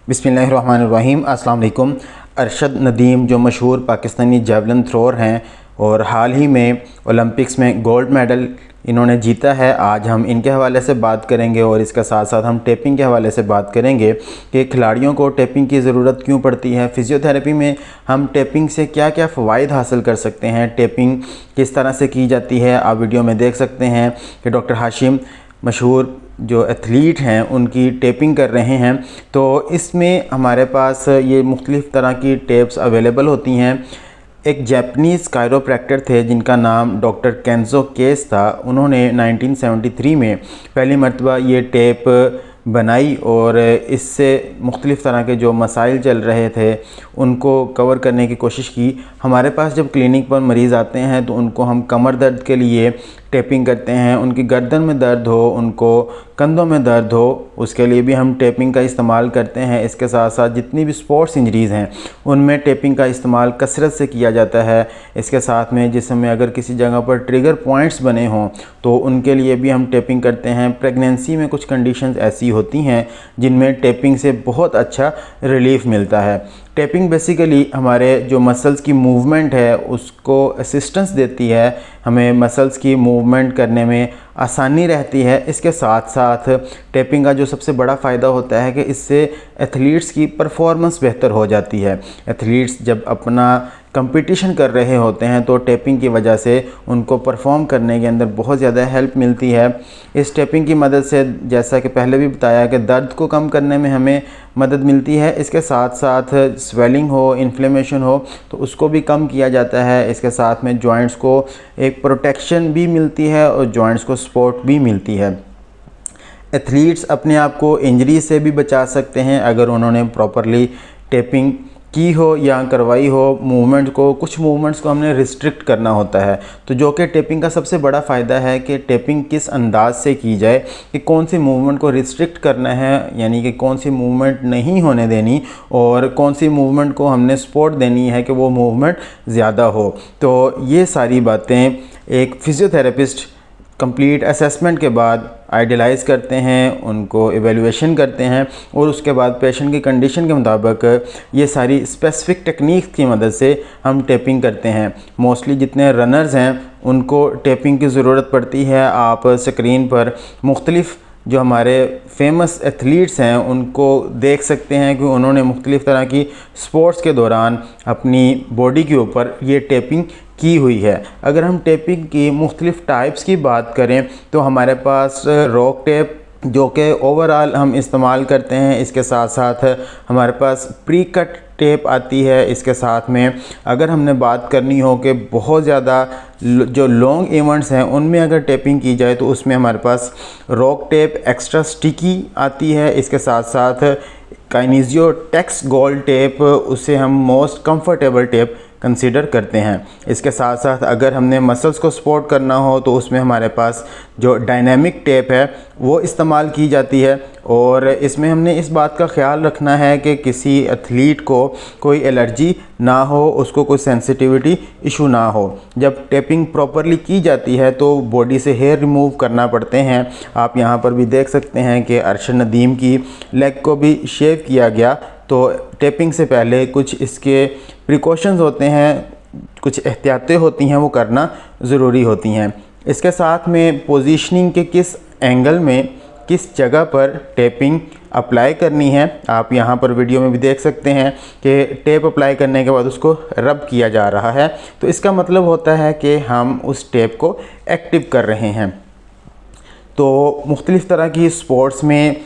बिस्मिल्लाहिर्रहमानिर्रहीम। अस्सलाम वालेकुम। अरशद नदीम जो मशहूर पाकिस्तानी जेवलिन थ्रोअर हैं और हाल ही में ओलंपिक्स में गोल्ड मेडल इन्होंने जीता है, आज हम इनके हवाले से बात करेंगे और इसके साथ साथ हम टेपिंग के हवाले से बात करेंगे कि खिलाड़ियों को टेपिंग की ज़रूरत क्यों पड़ती है। फ़िज़ियोथेरेपी में हम टेपिंग से क्या क्या फ़वाइद हासिल कर सकते हैं, टेपिंग किस तरह से की जाती है। आप वीडियो में देख सकते हैं कि डॉक्टर हाशिम मशहूर जो एथलीट हैं उनकी टेपिंग कर रहे हैं। तो इसमें हमारे पास ये मुख्तलिफ़ तरह की टेप्स अवेलेबल होती हैं। एक जापानीज़ कायरोप्रैक्टर थे जिनका नाम डॉक्टर केंज़ो केस था। उन्होंने 1973 में पहली मरतबा ये टेप बनाई और इससे मुख्तलिफ़ तरह के जो मसाइल चल रहे थे उनको कवर करने की कोशिश की। हमारे पास जब क्लिनिक पर मरीज़ आते हैं तो उनको हम कमर दर्द के लिए टेपिंग करते हैं, उनकी गर्दन में दर्द हो, उनको कंधों में दर्द हो, उसके लिए भी हम टेपिंग का इस्तेमाल करते हैं। इसके साथ साथ जितनी भी स्पोर्ट्स इंजरीज़ हैं उनमें टेपिंग का इस्तेमाल कसरत से किया जाता है। इसके साथ में जिसम में अगर किसी जगह पर ट्रिगर पॉइंट्स बने हों तो उनके लिए भी हम टेपिंग करते हैं। प्रेगनेंसी में कुछ कंडीशंस ऐसी होती हैं जिनमें टेपिंग से बहुत अच्छा रिलीफ मिलता है। टेपिंग बेसिकली हमारे जो मसल्स की मूवमेंट है उसको असिस्टेंस देती है, हमें मसल्स की मूवमेंट करने में आसानी रहती है। इसके साथ साथ टेपिंग का जो सबसे बड़ा फ़ायदा होता है कि इससे एथलीट्स की परफॉर्मेंस बेहतर हो जाती है। एथलीट्स जब अपना कंपटीशन कर रहे होते हैं तो टेपिंग की वजह से उनको परफॉर्म करने के अंदर बहुत ज़्यादा हेल्प मिलती है। इस टेपिंग की मदद से जैसा कि पहले भी बताया कि दर्द को कम करने में हमें मदद मिलती है। इसके साथ साथ स्वेलिंग हो, इन्फ्लेमेशन हो तो उसको भी कम किया जाता है। इसके साथ में जॉइंट्स को एक प्रोटेक्शन भी मिलती है और जॉइंट्स को सपोर्ट भी मिलती है। एथलीट्स अपने आप को इंजरी से भी बचा सकते हैं अगर उन्होंने प्रॉपरली टेपिंग की हो या करवाई हो। मूवमेंट को, कुछ मूवमेंट्स को हमने रिस्ट्रिक्ट करना होता है, तो जो कि टेपिंग का सबसे बड़ा फ़ायदा है कि टेपिंग किस अंदाज से की जाए कि कौन सी मूवमेंट को रिस्ट्रिक्ट करना है, यानी कि कौन सी मूवमेंट नहीं होने देनी और कौन सी मूवमेंट को हमने सपोर्ट देनी है कि वो मूवमेंट ज़्यादा हो। तो ये सारी बातें एक फ़िज़ियोथेरेपिस्ट कंप्लीट असेसमेंट के बाद आइडियलाइज़ करते हैं, उनको एवेल्युएशन करते हैं और उसके बाद पेशेंट की कंडीशन के मुताबिक ये सारी स्पेसिफ़िक टेक्निक की मदद से हम टेपिंग करते हैं। मोस्टली जितने रनर्स हैं उनको टेपिंग की ज़रूरत पड़ती है। आप स्क्रीन पर मुख्तलिफ़ जो हमारे फेमस एथलीट्स हैं उनको देख सकते हैं कि उन्होंने मुख्तलिफ़ तरह की स्पोर्ट्स के दौरान अपनी बॉडी के ऊपर ये टेपिंग की हुई है। अगर हम टेपिंग की मुख्तलिफ़ टाइप्स की बात करें तो हमारे पास रॉक टेप जो कि ओवरऑल हम इस्तेमाल करते हैं। इसके साथ साथ हमारे पास प्री कट टेप आती है। इसके साथ में अगर हमने बात करनी हो कि बहुत ज़्यादा जो लॉन्ग इवेंट्स हैं उनमें अगर टेपिंग की जाए तो उसमें हमारे पास रॉक टेप एक्स्ट्रा स्टिकी आती है। इसके साथ साथ काइनेसियो टेक्स गोल्ड टेप, उसे हम मोस्ट कंफर्टेबल टेप कंसीडर करते हैं। इसके साथ साथ अगर हमने मसल्स को सपोर्ट करना हो तो उसमें हमारे पास जो डायनामिक टेप है वो इस्तेमाल की जाती है और इसमें हमने इस बात का ख्याल रखना है कि किसी एथलीट को कोई एलर्जी ना हो, उसको कोई सेंसिटिविटी इशू ना हो। जब टेपिंग प्रॉपरली की जाती है तो बॉडी से हेयर रिमूव करना पड़ते हैं। आप यहाँ पर भी देख सकते हैं कि अरशद नदीम की लेग को भी शेव किया गया। तो टेपिंग से पहले कुछ इसके प्रिकॉशंस होते हैं, कुछ एहतियातें होती हैं, वो करना ज़रूरी होती हैं। इसके साथ में पोजीशनिंग के किस एंगल में किस जगह पर टेपिंग अप्लाई करनी है, आप यहाँ पर वीडियो में भी देख सकते हैं कि टेप अप्लाई करने के बाद उसको रब किया जा रहा है। तो इसका मतलब होता है कि हम उस टेप को एक्टिव कर रहे हैं। तो मुख्तलिफ़ तरह की स्पोर्ट्स में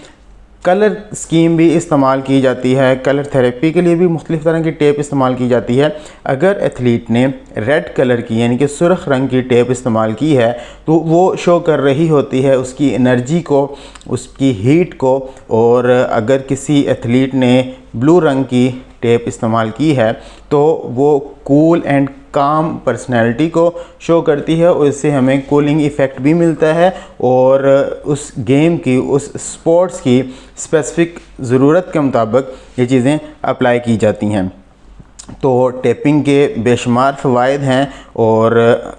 कलर स्कीम भी इस्तेमाल की जाती है। कलर थेरेपी के लिए भी मुख्तलिफ़ तरह की टेप इस्तेमाल की जाती है। अगर एथलीट ने रेड कलर की यानी कि सुर्ख रंग की टेप इस्तेमाल की है तो वो शो कर रही होती है उसकी एनर्जी को, उसकी हीट को। और अगर किसी एथलीट ने ब्लू रंग की टेप इस्तेमाल की है तो वो कूल एंड काम पर्सनैलिटी को शो करती है और इससे हमें कूलिंग इफ़ेक्ट भी मिलता है और उस गेम की, उस स्पोर्ट्स की स्पेसिफ़िक ज़रूरत के मुताबिक ये चीज़ें अप्लाई की जाती हैं। तो टेपिंग के बेशुमार फ़वाइद हैं और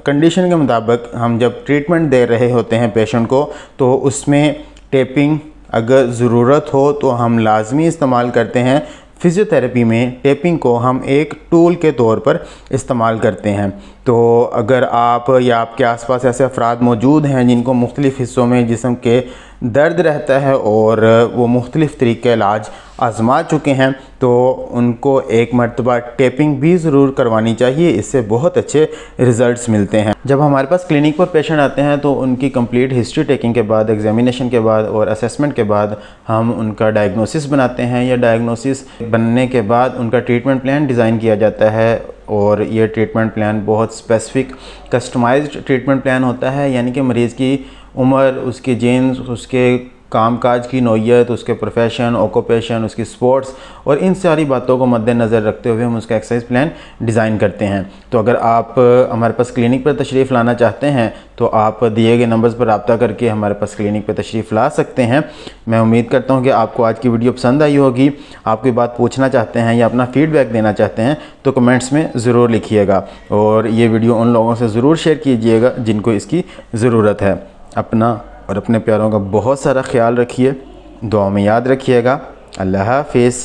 कंडीशन के मुताबिक हम जब ट्रीटमेंट दे रहे होते हैं पेशेंट को तो उसमें टेपिंग अगर ज़रूरत हो तो हम लाजमी इस्तेमाल करते हैं। फ़िज़ियोथेरेपी में टेपिंग को हम एक टूल के तौर पर इस्तेमाल करते हैं। तो अगर आप या आपके आसपास ऐसे अफराद मौजूद हैं जिनको मुख्तलिफ़ हिस्सों में जिस्म के दर्द रहता है और वो मुख्तलिफ़ तरीक़े इलाज आज़मा चुके हैं, तो उनको एक मरतबा टेपिंग भी ज़रूर करवानी चाहिए। इससे बहुत अच्छे रिज़ल्ट्स मिलते हैं। जब हमारे पास क्लिनिक पर पेशेंट आते हैं तो उनकी कंप्लीट हिस्ट्री टेकिंग के बाद, एग्जामिनेशन के बाद और असेसमेंट के बाद हम उनका डायग्नोसिस बनाते हैं। या डायग्नोसिस बनने के बाद उनका ट्रीटमेंट प्लान डिज़ाइन किया जाता है और ये ट्रीटमेंट प्लान बहुत स्पेसिफ़िक कस्टमाइज्ड ट्रीटमेंट प्लान होता है। यानी कि मरीज़ की उम्र, उसके जीन्स, उसके कामकाज की नौइयत, उसके प्रोफेशन, ऑक्यूपेशन, उसकी स्पोर्ट्स और इन सारी बातों को मद्देनज़र रखते हुए हम उसका एक्सरसाइज प्लान डिज़ाइन करते हैं। तो अगर आप हमारे पास क्लिनिक पर तशरीफ़ लाना चाहते हैं तो आप दिए गए नंबर्स पर रब्ता करके हमारे पास क्लिनिक पर तशरीफ़ ला सकते हैं। मैं उम्मीद करता हूँ कि आपको आज की वीडियो पसंद आई होगी। आप कोई बात पूछना चाहते हैं या अपना फ़ीडबैक देना चाहते हैं तो कमेंट्स में ज़रूर लिखिएगा और ये वीडियो उन लोगों से ज़रूर शेयर कीजिएगा जिनको इसकी ज़रूरत है। अपना और अपने प्यारों का बहुत सारा ख्याल रखिए, दुआ में याद रखिएगा। अल्लाह हाफ़िज़।